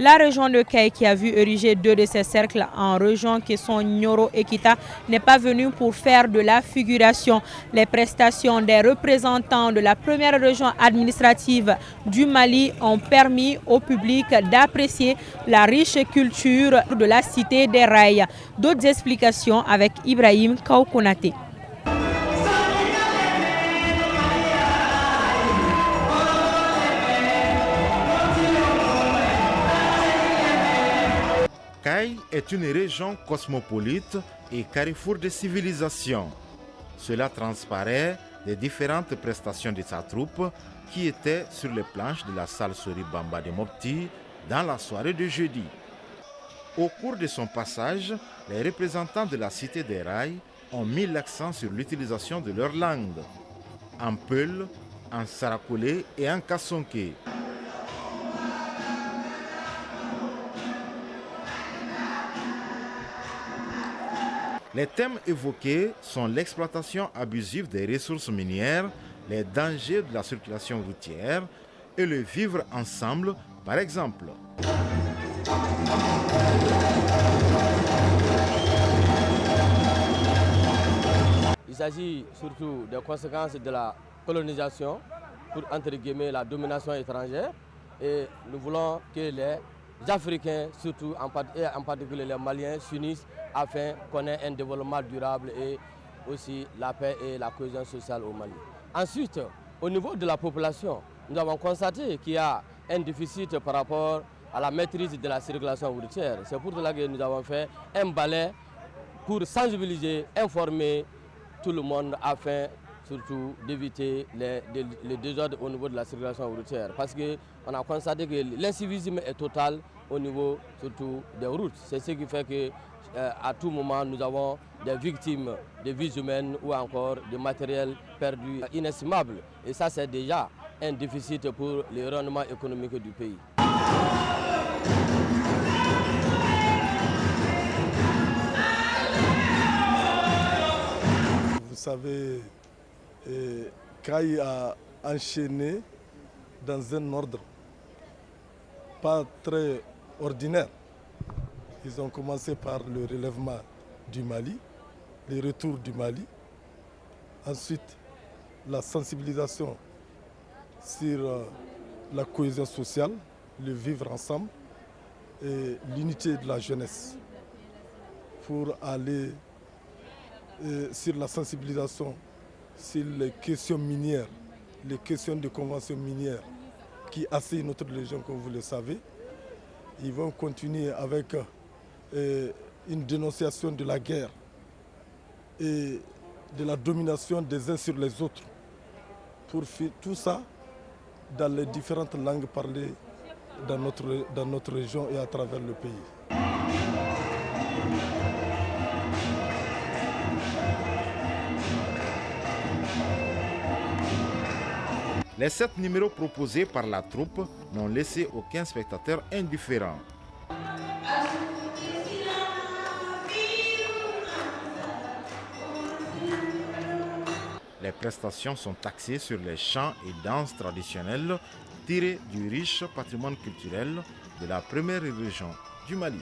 La région de Kay, qui a vu ériger 2 de ces cercles en région qui sont Nioro et Kita, n'est pas venue pour faire de la figuration. Les prestations des représentants de la première région administrative du Mali ont permis au public d'apprécier la riche culture de la cité des rails. D'autres explications avec Ibrahim Kaoukonate. Kay est une région cosmopolite et carrefour de civilisation. Cela transparaît des différentes prestations de sa troupe qui étaient sur les planches de la salle Soribamba de Mopti dans la soirée de jeudi. Au cours de son passage, les représentants de la cité des rails ont mis l'accent sur l'utilisation de leur langue, en Peul, en Sarakoulé et en Kassonké. Les thèmes évoqués sont l'exploitation abusive des ressources minières, les dangers de la circulation routière et le vivre ensemble, par exemple. Il s'agit surtout des conséquences de la colonisation pour, entre guillemets, la domination étrangère. Et nous voulons que les Africains, surtout en particulier les Maliens, s'unissent afin qu'on ait un développement durable et aussi la paix et la cohésion sociale au Mali. Ensuite, au niveau de la population, nous avons constaté qu'il y a un déficit par rapport à la maîtrise de la circulation routière. C'est pour cela que nous avons fait un balai pour sensibiliser, informer tout le monde afin surtout d'éviter les désordres au niveau de la circulation routière. Parce qu'on a constaté que l'incivisme est total au niveau surtout des routes. C'est ce qui fait que à tout moment nous avons des victimes de vies humaines ou encore de matériel perdu inestimable. Et ça c'est déjà un déficit pour le rendement économique du pays. Vous savez, Kay a enchaîné dans un ordre pas très ordinaire. Ils ont commencé par le relèvement du Mali, les retours du Mali, ensuite la sensibilisation sur la cohésion sociale, le vivre ensemble et l'unité de la jeunesse pour aller sur la sensibilisation sur les questions minières, les questions de conventions minières qui assaillent notre région, comme vous le savez. Ils vont continuer avec une dénonciation de la guerre et de la domination des uns sur les autres. Pour faire tout ça dans les différentes langues parlées dans notre région et à travers le pays. Les 7 numéros proposés par la troupe n'ont laissé aucun spectateur indifférent. Les prestations sont axées sur les chants et danses traditionnelles tirés du riche patrimoine culturel de la première région du Mali.